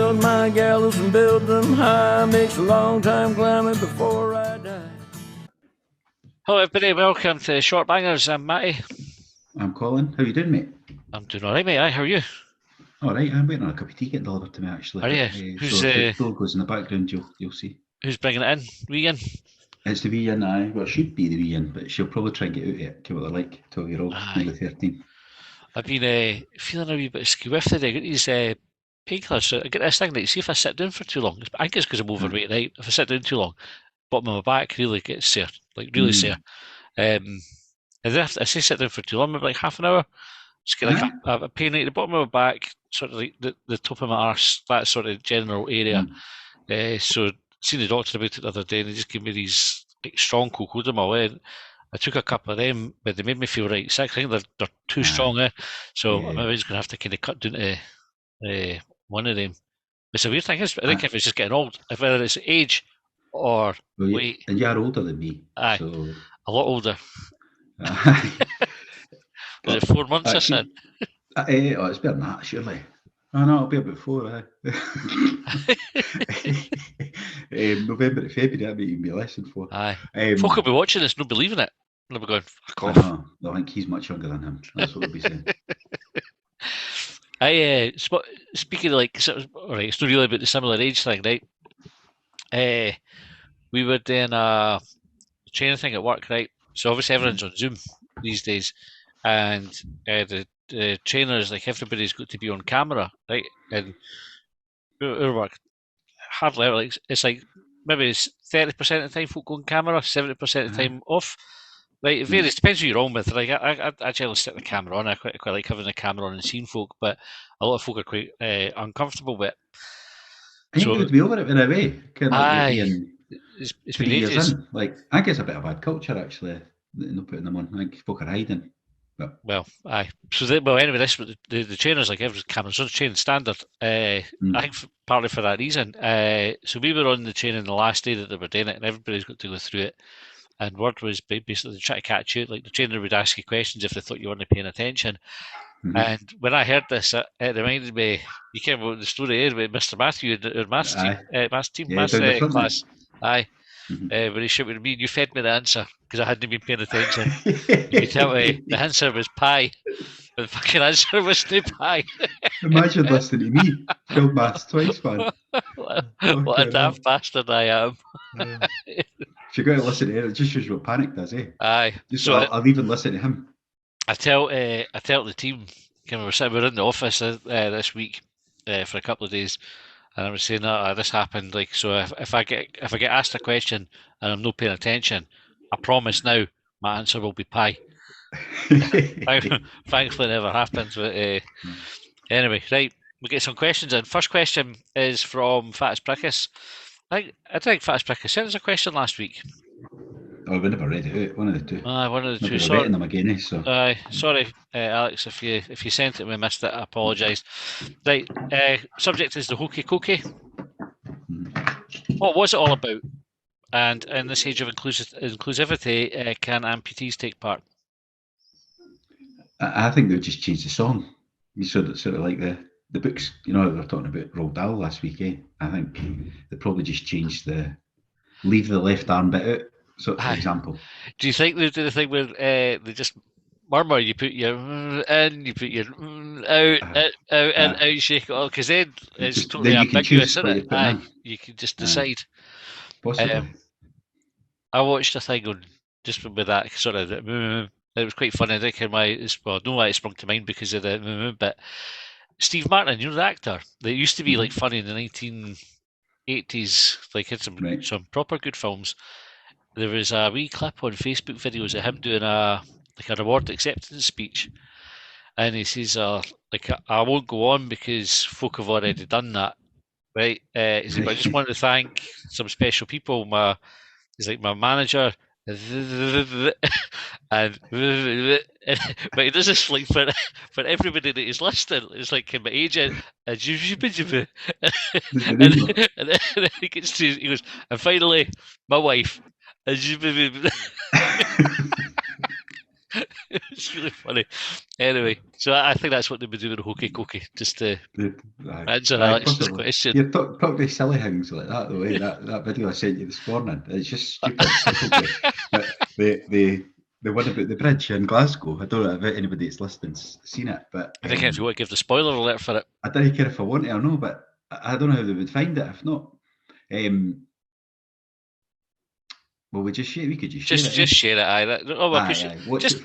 build my gallows and build them high. Makes a long time climbing before I die. Hello everybody, welcome to Shortbangers. I'm Matty. I'm Colin. How you doing, mate? I'm doing alright, mate. Aye, how are you? Alright, I'm waiting on a cup of tea getting delivered to me, actually. Are you? So if the door goes in the background, you'll see. Who's bringing it in? Wee in? It's the wee in, aye. Well, it should be the wee in, but she'll probably try and get out yet. What they're like, 12-year-old, maybe 13. I've been feeling a wee bit skew with today. I got these painkillers. So I get this thing, like, see if I sit down for too long. I think it's because I'm overweight, right? If I sit down too long, bottom of my back really gets sore, like really sore. And then if I say sit down for too long, maybe like half an hour, just get like a pain at the bottom of my back, sort of like the top of my arse, that sort of general area. So seen the doctor about it the other day, and they just gave me these like strong cocodamol. And I took a couple of them, but they made me feel right sick. I think they're too strong, so I'm maybe just going to have to kind of cut down to one of them. It's a weird thing. I think if it's just getting old, if whether it's age or weight. And you're older than me. Aye, so... a lot older. Was it 4 months or something? It's better than that, surely. Oh no, it'll be about 4, November to February, that might even be less than 4. Aye. Folk will be watching this, not believing it. They'll be going, fuck off. I think he's much younger than him. That's what they'll be saying. Speaking of like, alright, it's not really about the similar age thing, right? We were doing a training thing at work, right? So obviously everyone's on Zoom these days, and the trainers, like everybody's got to be on camera, right? And our work hardly ever, like it's like maybe it's 30% of the time folk go on camera, 70% of the time off. Right, it varies. Depends who you're on with. Like I generally stick the camera on. I quite like having the camera on and seeing folk, but a lot of folk are quite uncomfortable with it. I think it would be over it in a way. It's been ages. Like, I think it's a bit of bad culture actually, not putting them on. I think folk are hiding. But... Well, aye. So anyway, this the trainers, like every camera's on training standard. I think partly for that reason. So we were on the training the last day that they were doing it, and everybody's got to go through it. And word was basically try to catch you. Like the trainer would ask you questions if they thought you weren't paying attention. And when I heard this, it reminded me. You came about the story here with Mr. Matthew, our maths class. Aye. When he shouted at me, you fed me the answer because I hadn't been paying attention. You tell me the answer was pie. The fucking answer was no pie. Imagine listening to me. Failed maths twice, man. What a daft bastard I am. If you're going to listen to it, it just shows you what panic does, eh? Aye. So I'll even listen to him. I tell the team, we were in the office this week for a couple of days, and I was saying that this happened. Like, so if I get asked a question and I'm not paying attention, I promise now my answer will be pie. Thankfully, it never happens. But anyway, right, we get some questions in. First question is from Fatus Prickus. I think Fatus Prickus sent us a question last week. Oh, we never read it out. One of the two. One of the two. Sorry. Them again, so. Sorry, Alex, if you sent it and we missed it, I apologise. Right, subject is the hokey cokey. What was it all about? And in this age of inclusivity, can amputees take part? I think they'll just change the song. You sort of like the books. You know, they were talking about Roald Dahl last week, eh? I think they probably just changed leave the left arm bit out. So, for example. Do you think they do the thing where they just murmur? You put your in, you put your out, out, shake it all, because then it's totally ambiguous, isn't it? You can just decide. Possibly. I watched a thing on just with that sort of. It was quite funny. I think I don't know why it sprung to mind because of the but Steve Martin, you know the actor that used to be like funny in the 1980s, like had some proper good films. There was a wee clip on Facebook videos of him doing a reward acceptance speech, and he says, I won't go on because folk have already done that, right? He said, but I just want to thank some special people. My manager, and but he does this like for everybody that he's listed. It's like my agent, and then he gets to, he goes, and finally my wife. It's really funny. Anyway, so I think that's what they would do with hokey cokey, just to answer Alex's question. You're talking silly things like that, the way that video I sent you this morning. It's just stupid. But the one about the bridge in Glasgow, I don't know if anybody that's listening's seen it, but I think if you want to give the spoiler alert for it. I don't care if I want to or no, but I don't know how they would find it if not. Well, we could just share it. Just share it, aye.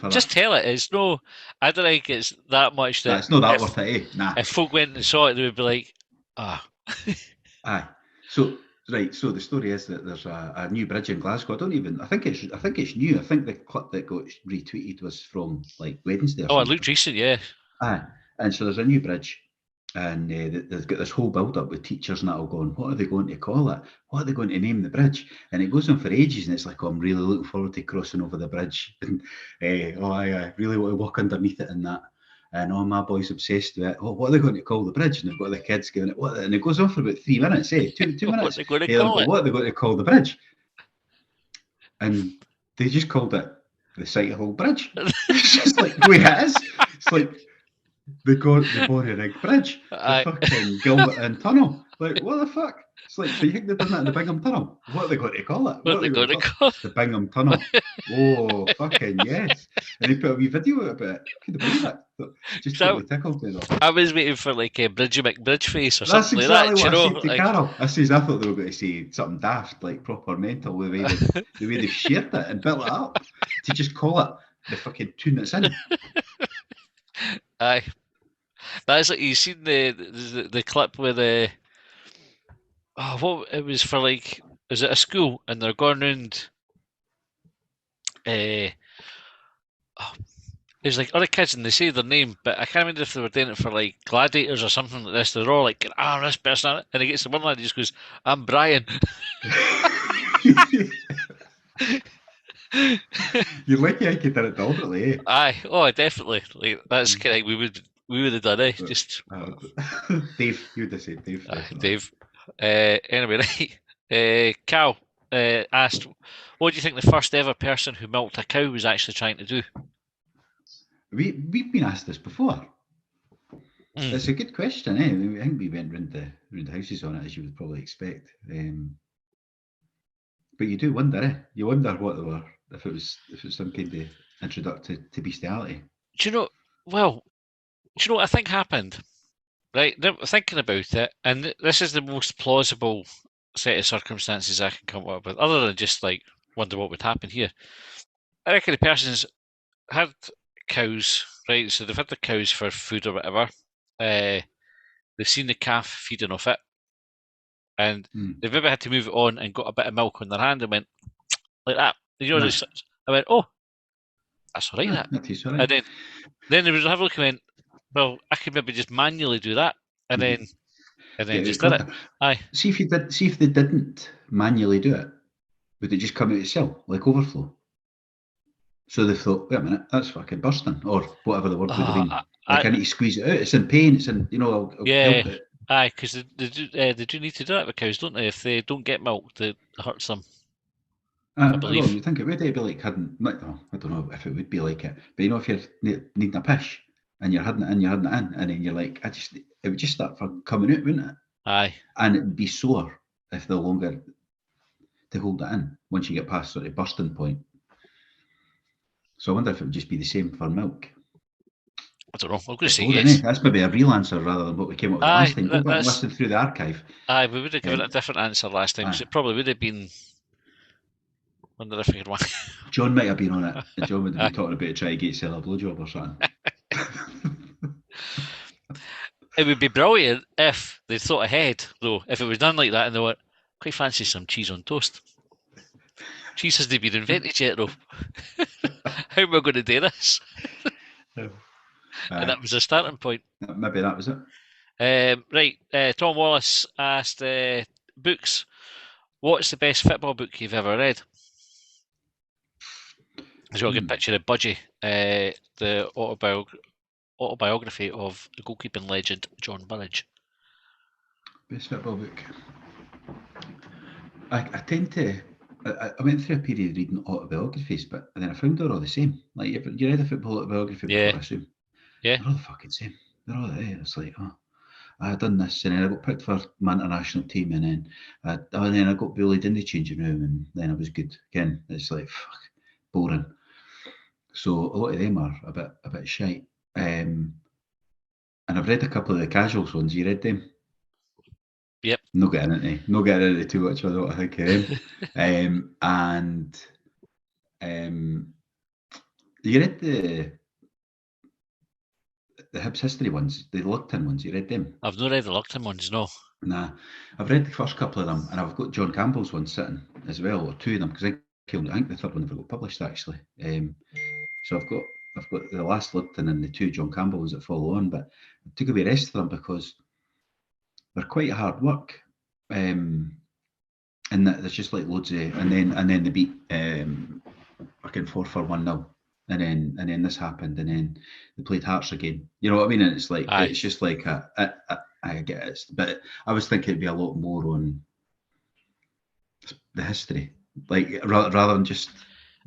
Just tell it. It's no. I don't think it's that much. It's not that worth it, eh? Nah. If folk went and saw it, they would be like, Aye. So the story is that there's a new bridge in Glasgow. I think it's new. I think the clip that got retweeted was from like Wednesday. It looked recent, yeah. Aye. And so there's a new bridge. And they've got this whole build-up with teachers and that all going, what are they going to call it? What are they going to name the bridge? And it goes on for ages, and it's like, I'm really looking forward to crossing over the bridge. And I really want to walk underneath it and that. And my boy's obsessed with it. Oh, what are they going to call the bridge? And they've got the kids going, what? And it goes on for about 3 minutes, eh? 2 minutes. What are they going to call it? What are they going to call the bridge? And they just called it the Sighthill Bridge. It's just like the way it is. It's like the Borehrig Bridge, the fucking Gilberton Tunnel. Like, what the fuck? It's like, so you think they've done that in the Bingham Tunnel? What are they going to call it? What are they going to call it? The Bingham Tunnel. Oh, fucking yes. And they put a wee video about it. Could have believed it. Just totally tickled me though. I was waiting for like a Bridgie McBridge face or That's something exactly like that. What I said to Carol. I thought they were going to say something daft, like proper mental, the way they shared it and built it up. To just call it the fucking tune that's in. Aye. That's like, you seen the clip with it was for, like, is it a school and they're going round there's like other kids and they say their name, but I can't remember if they were doing it for like gladiators or something like this. They're all like, this person, and he gets the one lad, he just goes, I'm Brian. You're lucky I could do it deliberately, eh? Aye, definitely. Like, that's kind of, we would have done it. Just Dave, you would have said Dave. Dave. Anyway, right. Cal asked, what do you think the first ever person who milked a cow was actually trying to do? We've been asked this before. It's a good question, eh? I think we went round the houses on it, as you would probably expect. But you do wonder, eh? You wonder what they were, if it was some kind of introduction to bestiality. Do you know what I think happened? Right, thinking about it, and this is the most plausible set of circumstances I can come up with, other than just like wonder what would happen here. I reckon the person's had cows, right? So they've had the cows for food or whatever. They've seen the calf feeding off it, and they've maybe had to move it on and got a bit of milk on their hand and went like that. I went, oh, that's all right. That tastes all right. And then they would have a look and went, well, I could maybe just manually do that, and then just did it. Aye. See if they didn't manually do it, would it just come out itself, like overflow? So they thought, wait a minute, that's fucking bursting, or whatever the word would have been. I need to squeeze it out. It's in pain. It's in, I'll help it. Aye, because they do need to do that with cows, don't they? If they don't get milk, it hurts them. I believe. Well, you think it would be like having, I don't know if it would be like it, but if you're needing a pish and you're having it in, and then you're like, it would just start coming out, wouldn't it? Aye. And it'd be sore if the longer to hold it in once you get past sort of bursting point. So I wonder if it would just be the same for milk. I don't know. I'm going to say yes. That's maybe a real answer rather than what we came up with last time. Go back and listen through the archive. Aye, we would have given it a different answer last time. So it probably would have been. Wonder if I could one. John might have been on it. And John would have been talking about trying to get sell a blowjob or something. It would be brilliant if they thought ahead, though. If it was done like that and they went, quite fancy some cheese on toast. Cheese hasn't been invented yet, though. How am I going to do this? And that was a starting point. Maybe that was it. Right. Tom Wallace asked, books. What's the best football book you've ever read? He's got a good picture of Budgie, the autobiography of the goalkeeping legend John Burridge. Best football book. I tend to I went through a period reading autobiographies, but then I found they're all the same. Like you read a football autobiography before, I assume. Yeah. They're all the fucking same. They're all there. It's like, oh, I had done this, and then I got picked for my international team, and then I got bullied in the changing room, and then I was good again. It's like, fuck, boring. So a lot of them are a bit shite. And I've read a couple of the casuals ones. You read them? Yep. Not getting into too much. I don't think of them. And you read the Hibs history ones, the Lugton ones. You read them? I've not read the Lugton ones, no. Nah, I've read the first couple of them, and I've got John Campbell's one sitting as well, or two of them, because I think the third one never got published actually. So I've got the last Lupton and the two John Campbell ones that follow on, but I took away the rest of them because they're quite hard work. And that there's just like loads of, and then they beat fucking 4 for 1-0. And then this happened, and then they played Hearts again. You know what I mean? And it's like it's just like I get it, but I was thinking it'd be a lot more on the history, like rather than just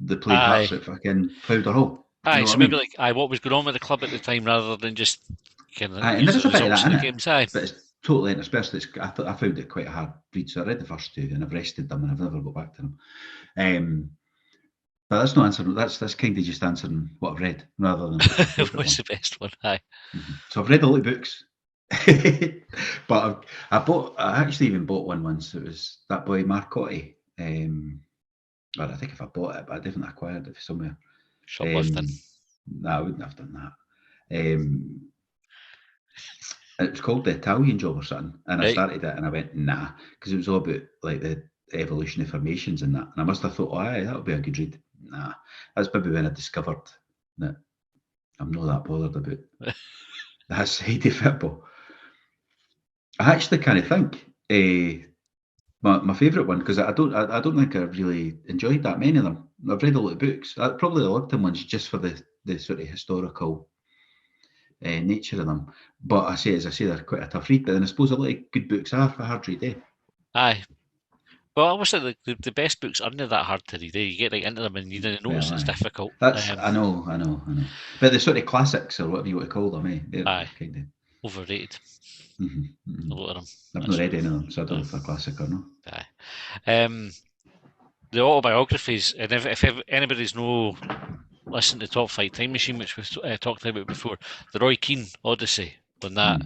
the played Hearts at fucking Powder Hall. Aye, so maybe like what was going on with the club at the time, rather than just kind of and there is a bit of that in it, games. Aye, but it's totally interspersed. I found it quite a hard read, so I read the first two and I've rested them and I've never got back to them. But that's not answering. That's kind of just answering what I've read rather than what's the best one. Aye. Mm-hmm. So I've read a lot of books, but I actually even bought one once. It was that boy Marcotti. Well, I think if I bought it, but I definitely acquired it somewhere. Shoplifting. No, I wouldn't have done that. It was called The Italian Job or something, and I started it and I went nah, because it was all about like the evolution of formations and that, and I must have thought, oh, aye, that would be a good read. Nah, that's maybe when I discovered that I'm not that bothered about that side of football. I actually kind of think my favourite one, because I don't think I really enjoyed that many of them. I've read a lot of books. Probably the Lugton ones just for the sort of historical nature of them. But as I say, they're quite a tough read. But then I suppose a lot of good books are a hard read, eh? Aye. Well, I always think the best books aren't that hard to read. You get like into them and you don't notice it's difficult. I know. But the sort of classics, or whatever you want to call them, eh? They're kind of overrated. Mm-hmm. A lot of them. I've not read any of them, so I don't know if they're classic or not. Aye. The autobiographies, and if anybody's listened to Top Flight Time Machine, which we've talked about before, the Roy Keane Odyssey on that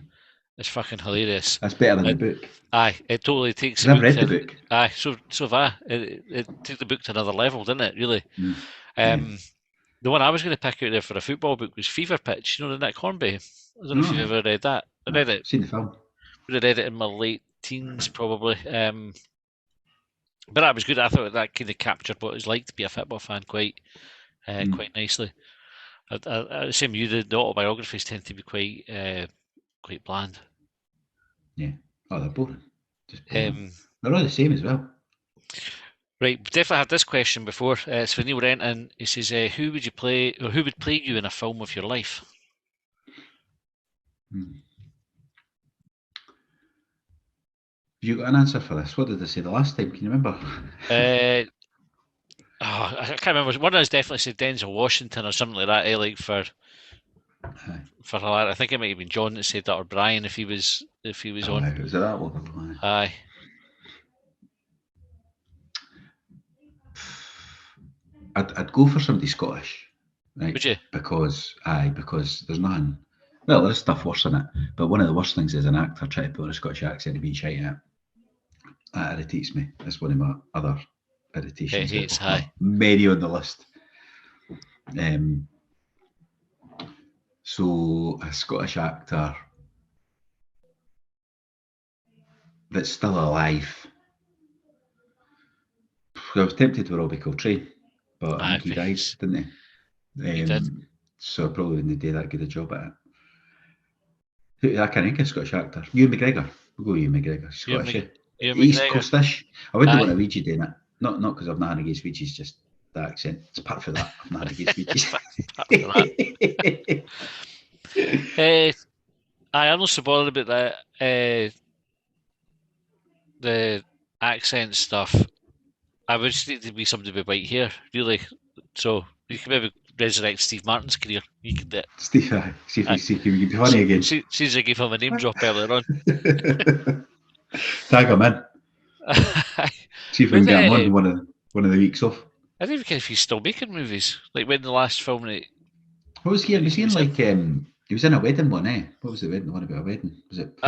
is fucking hilarious. That's better than the book. Aye, it totally takes the book. I've read the book. Aye, so have I. It took the book to another level, didn't it, really? The one I was going to pick out there for a football book was Fever Pitch, the Nick Hornby. I don't know if you've ever read that. I read it. Seen the film. I read it in my late teens, probably. But that was good. I thought that kind of captured what it's like to be a football fan quite nicely. Same with you, the autobiographies tend to be quite bland. Yeah. Oh, they're boring. Just boring. They're all the same as well. Right, definitely had this question before. It's for Neil Renton. He says, "Who would play you in a film of your life?" Have you got an answer for this? What did they say the last time? Can you remember? I can't remember. One of us definitely said Denzel Washington or something like that. Like for I think it might have been John that said that, or Brian if he was on. Was it that one? Aye. I'd go for somebody Scottish, right? Would you? Because there's nothing. Well, there's stuff worse in it, but one of the worst things is an actor trying to put on a Scottish accent and being shite at. That irritates me. That's one of my other irritations. Many on the list. So a Scottish actor that's still alive. I was tempted with Robbie Coltrane, but I think he died, didn't he? He did. So I probably wouldn't do that good a job at it. I can't think of a Scottish actor. Ewan McGregor. We'll go Ewan McGregor. Scottish. East Coastish. I wouldn't want a Ouija doing it. Not because I've nothing against Ouija's, just the accent. It's apart from that. I've nothing against Ouija's. I'm not so bothered about that. The accent stuff. I would just need to be somebody with white hair, really. So you can maybe resurrect Steve Martin's career. You could do it. Steve, see if he can be funny again. See as I gave him a name drop earlier on. Tag him in. See if we can get him on one of the weeks off. I don't even care if he's still making movies. Like when the last film that what was he? Was he in like he was in a wedding one, eh? What was the wedding one about a wedding? Was it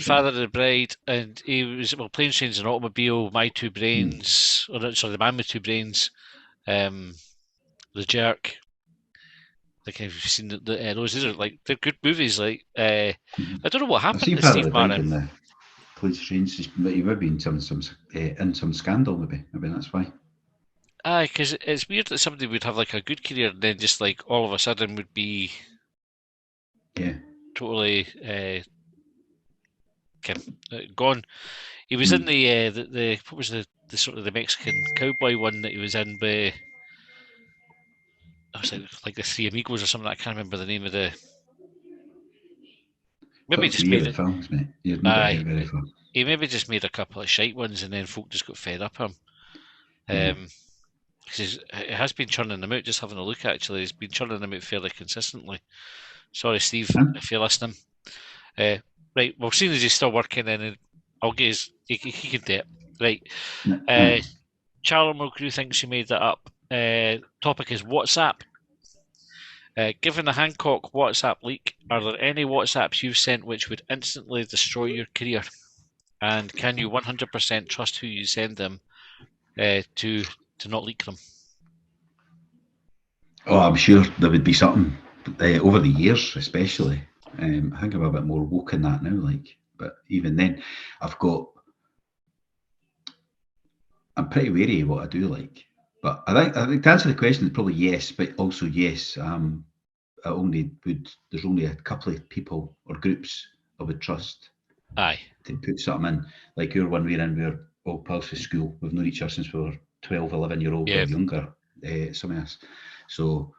Father of the Bride, and he was Planes, Trains and Automobile, My Two Brains, The Man with Two Brains, The Jerk. Like, have you seen those? These are like they're good movies. Like I don't know what happened to Steve Martin. The Planes, Trains. He might be in some scandal. Maybe that's why. Aye, because it's weird that somebody would have like a good career and then just like all of a sudden would be totally gone. He was in the what was the sort of the Mexican cowboy one that he was in by I was like the Three Amigos or something. I can't remember the name of the. Maybe just made it. Films, mate. He maybe just made a couple of shite ones and then folk just got fed up him. Because it has been churning them out. Just having a look, actually, he's been churning them out fairly consistently. Sorry, Steve, if you're listening. Right, well, seeing as he's still working, and I'll get his. He can do it. Right. Charlie Mulgrew thinks he made that up. Topic is WhatsApp. Given the Hancock WhatsApp leak, are there any WhatsApps you've sent which would instantly destroy your career? And can you 100% trust who you send them to not leak them? Oh, I'm sure there would be something over the years, especially. I think I'm a bit more woke in that now, but even then, I'm pretty wary of what I do like. But I think to answer the question, probably yes, but also yes. There's only a couple of people or groups I would trust. Aye. To put something in, like your one we're in, we're all pals from school. We've known each other since we were 12, 11-year-old or younger. Some of us. So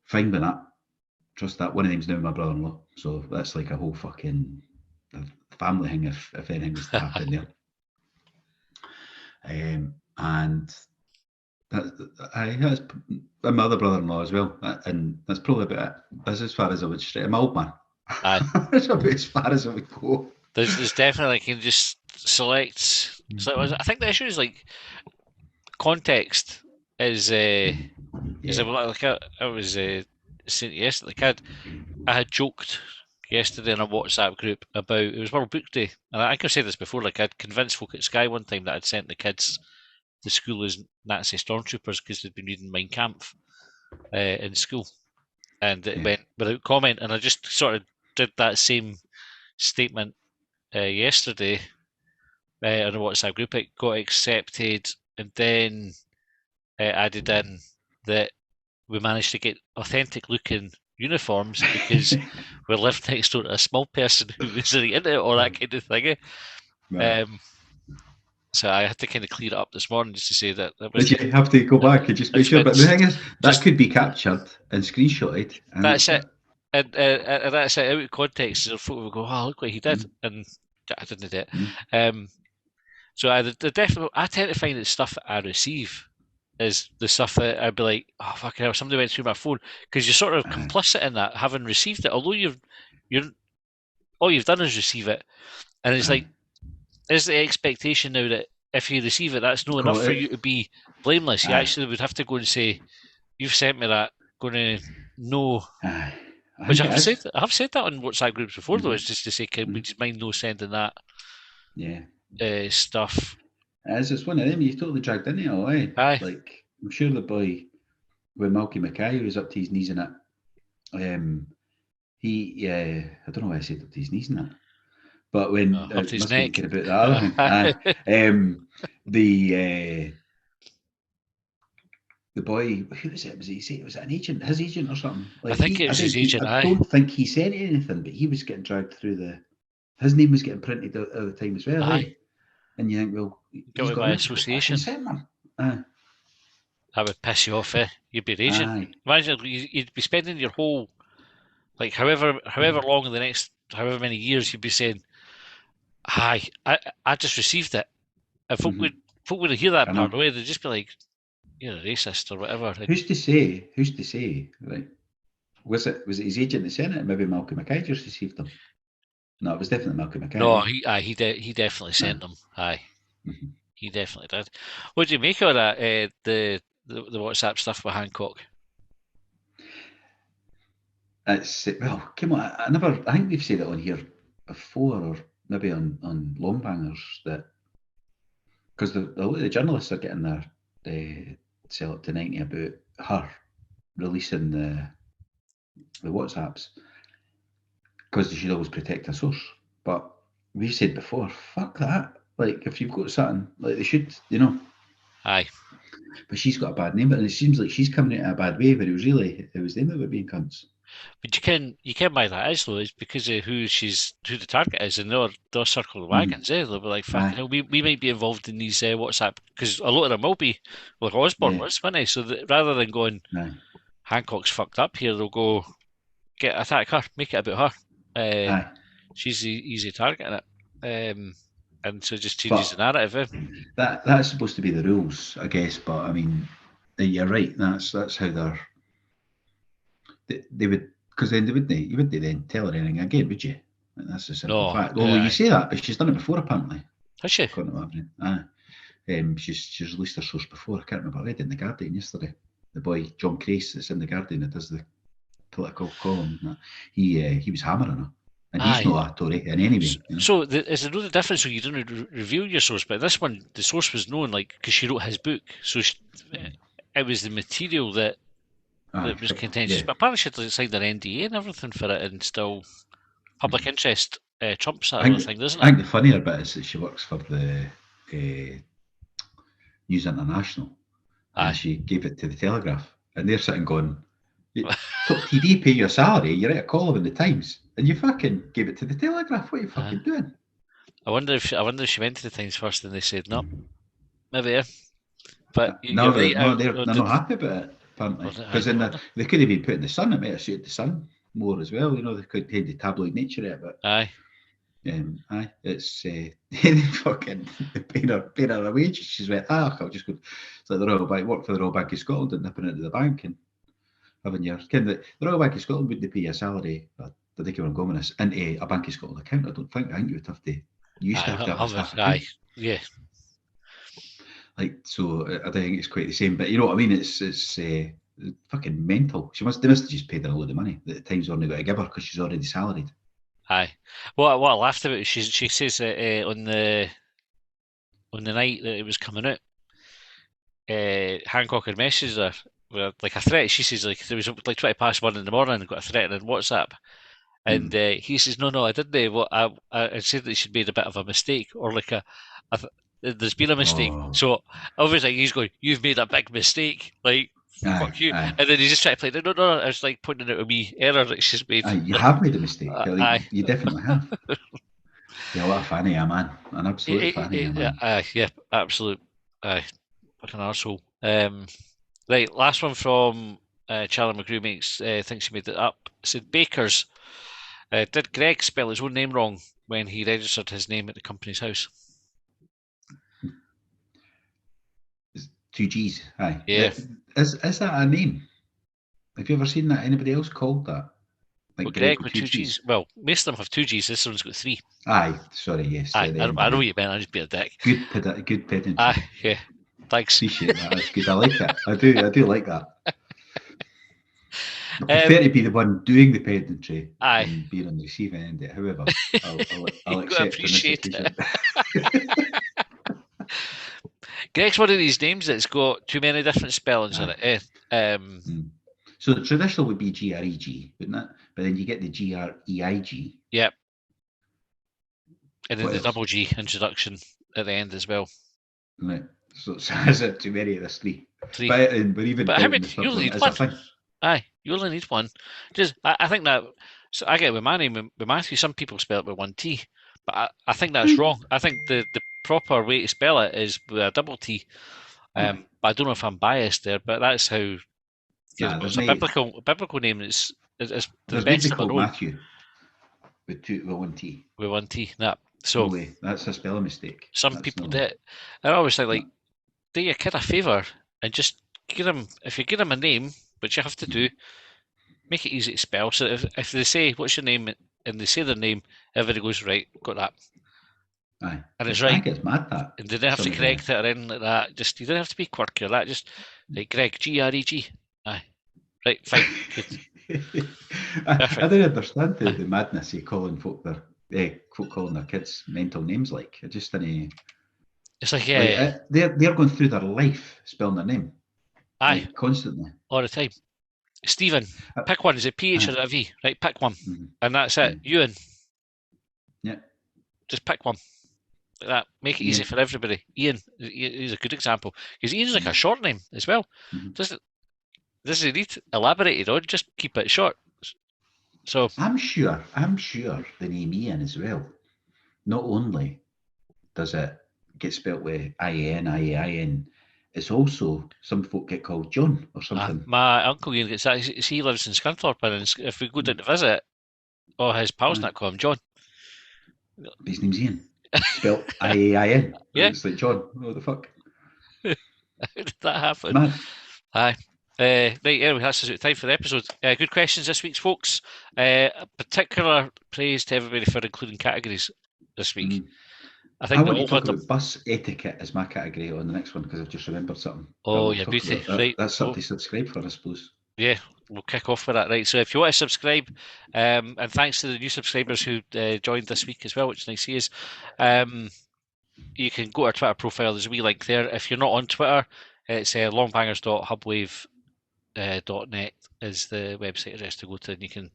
fine with that. Trust that. One of them's now my brother-in-law. So that's like a whole fucking family thing if anything was to happen there. And that's my other brother-in-law as well, and that's probably about it. That's as far as I would stray. I'm an old man. That's about as far as I would go. There's definitely like you can just select. So I think the issue is like context is like I was saying yesterday. Like I had joked yesterday in a WhatsApp group about it was World Book Day, and I think I've said this before. Like I'd convinced folk at Sky one time that I'd sent the kids to school as Nazi stormtroopers because they'd been reading Mein Kampf in school, and it went without comment. And I just sort of did that same statement yesterday in a WhatsApp group. It got accepted, and then added in that we managed to get authentic looking uniforms because we lived next door to a small person who was really into it or that kind of thing. Right. So I had to kind of clear it up this morning just to say that. Did you have to go back and just make sure? But the thing is, that could be captured and screenshotted. And that's it. And that's it out of context. So folk will go, "Oh, look what he did," and I didn't do it. So I tend to find that stuff that I receive is the stuff that I'd be like, "Oh fucking hell!" Somebody went through my phone because you're sort of complicit in that, having received it. Although you're all you've done is receive it, and it's like. Is the expectation now that if you receive it, that's not enough for you to be blameless? You actually would have to go and say, "You've sent me that." Going to know, which I've said that on WhatsApp groups before, though. It's just to say, "Can we just mind no sending that?" Stuff. It's one of them. You totally dragged in it all, eh? Aye. Like I'm sure the boy with Malky Mackay was up to his knees in it. I don't know why I said up to his knees in it. But when up to his neck about the other thing, the boy, who was it? Was it an agent? His agent or something? Like I think it was his agent. I don't think he said anything, but he was getting dragged through his name was getting printed at the time as well. Aye. And you think, well, he's got by association. That would piss you off, eh? You'd be raging. Aye. Imagine you'd be spending your whole, like however long in the next however many years, you'd be saying, "Hi, I just received it." And folk folk would hear that I part know. away, they'd just be like, "You're a racist" or whatever. Who's to say? Right? Was it his agent in the Senate? Maybe Malcolm Mackay just received them. No, it was definitely Malcolm Mackay. No, he definitely sent them. Aye, Mhm. he definitely did. What do you make of that? The WhatsApp stuff with Hancock. It's well, come on. I think we've said it on here before, or maybe on Longbangers, that because the journalists are getting their sell up to 90 about her releasing the WhatsApps because they should always protect a source. But we've said before, fuck that. Like if you've got something, like they should, Aye. But she's got a bad name, but it seems like she's coming out in a bad way. But it was them that were being cunts. But you can why that is though, is because of who the target is, and they'll circle the wagons. They'll be like, "Fuck, we might be involved in these WhatsApp," because a lot of them will be. Like Osborne was, wasn't he? So rather than going, Hancock's fucked up here, they'll go attack her, make it about her. She's the easy target in it, and so it just changes the narrative. That's supposed to be the rules, I guess. But I mean, you're right. That's how they would. Because then you wouldn't then tell her anything again, would you? That's a simple fact. Although you say that, but she's done it before, apparently. Has she? She's released her source before. I can't remember. I read it in the Guardian yesterday. The boy John Crace that's in the Guardian that does the political column. He was hammering her, and he's not a Tory in any way. So is there no difference? So you didn't reveal your source, but this one, the source was known, like because she wrote his book, so it was the material that was contentious. But apparently she had signed an NDA and everything for it, and still public interest trumps that other thing, doesn't it? I think the funnier bit is that she works for the News International, and she gave it to the Telegraph, and they're sitting going, "Top TV pay your salary, you write a column in the Times, and you fucking gave it to the Telegraph. What are you fucking doing?" I wonder if she went to the Times first, and they said no, maybe yeah. But they're not happy about it. Apparently, because they could have been put in the Sun. It might have suited the Sun more as well. They could take the tabloid nature of it. But it's fucking paying her a wage. She's went, I'll just go. It's like the Royal Bank, work for the Royal Bank of Scotland and nipping into the bank and having your the Royal Bank of Scotland wouldn't pay your salary. I think you're going this into a Bank of Scotland account. I think you would have to. You used to have to have a staff account. Yeah. Like, so I think it's quite the same, but you know what I mean? It's fucking mental. They must have just paid her a load of money that the Times only got to give her because she's already salaried. Aye. What I laughed about, she says that on the night that it was coming out, Hancock had messaged her with like a threat. She says like there was like 20 past 1 in the morning and got a threat on WhatsApp. And he says, no, I didn't. Well, I said that she'd made a bit of a mistake, or like there's been a mistake. So obviously he's going, you've made a big mistake, like fuck you. And then he's just trying to play, no, I was like pointing out a wee error that she's made. You have made a mistake. You definitely have. Yeah, what a fan I am, man. An absolute fan I am, man. Yeah, absolute. Fucking arsehole. Right, last one from Charlie McGrew thinks he made it up. It said Bakers. Did Greg spell his own name wrong when he registered his name at the company's house? It's 2 G's, aye. Yeah. Is that a name? Have you ever seen that? Anybody else called that? Like Greg with 2 G's? Well, most of them have 2 G's. This one's got 3. Aye, sorry, yes. Aye, I know what you meant. I just be a dick. Good pedantry. Aye, yeah. Thanks. Appreciate that. That's good. I like it. I do like that. I prefer to be the one doing the pedantry and being on the receiving end of it. However, I'll accept appreciate it. Greg's one of these names that's got too many different spellings in it. So the traditional would be Greg, wouldn't it? But then you get the Greig. Yep. And then the double G introduction at the end as well. Right. So is it too many of this 3? But how many? You only need one. Aye, you only need one. I think that. So I get with my name, with Matthew, some people spell it with 1 T, but I think that's wrong. I think the proper way to spell it is with a double T. But I don't know if I'm biased there, but that's how. It's a biblical name. It's the best of Matthew with 1 T. With 1 T, that. So that's a spelling mistake. Some people did. I always think like do your kid a favour and just give him, if you give him a name, which you have to do, make it easy to spell. So if they say, what's your name? And they say their name, everybody goes, right, got that. Aye. And it's I right. think it's mad that. And they don't have to correct it or anything like that. Just, you don't have to be quirky or that. Just, like, Greg, Greg. Aye. Right, fine. Good. I don't understand the madness of calling folk calling their kids mental names like. I just didn't. It's like, they're going through their life spelling their name. Aye. Like, constantly. All the time. Stephen, pick one. Is it PH or a V? Right, pick one. And that's it. Ewan. Yeah. Just pick one. Like that. Make it easy for everybody. Ian is a good example. Because Ian's like a short name as well. Doesn't need elaborated on, just keep it short. So I'm sure the name Ian as well, not only does it get spelt with IAN, it's also some folk get called John or something. My uncle Ian gets that. He lives in Scunthorpe, and if we go down to visit, his pals not call him John. His name's Ian. Spelt IAN. Yeah. It's like John. What the fuck? How did that happen? Mad. Aye. Right, anyway, that's the time for the episode. Good questions this week, folks. A particular praise to everybody for including categories this week. I want to talk about bus etiquette as my category on the next one because I've just remembered something. Oh, yeah, beauty. Right. That's something to subscribe for, I suppose. Yeah, we'll kick off with that. Right, so if you want to subscribe, and thanks to the new subscribers who joined this week as well, which is nice to see, you can go to our Twitter profile. There's a wee link there. If you're not on Twitter, it's longbangers.hubwave.net is the website address to go to, and you can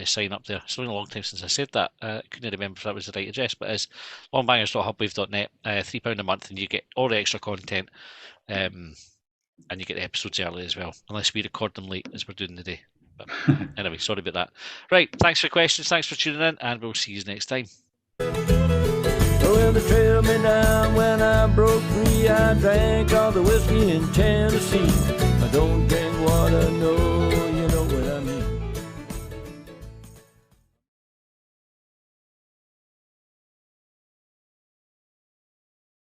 sign up there. It's been a long time since I said that. I couldn't remember if that was the right address, but it's longbangers.hubwave.net, £3 a month, and you get all the extra content, and you get the episodes early as well, unless we record them late as we're doing today. But anyway, sorry about that. Right, thanks for questions, thanks for tuning in, and we'll see you next time. Well, they trailed me down when I broke free. I drank all the whiskey in Tennessee.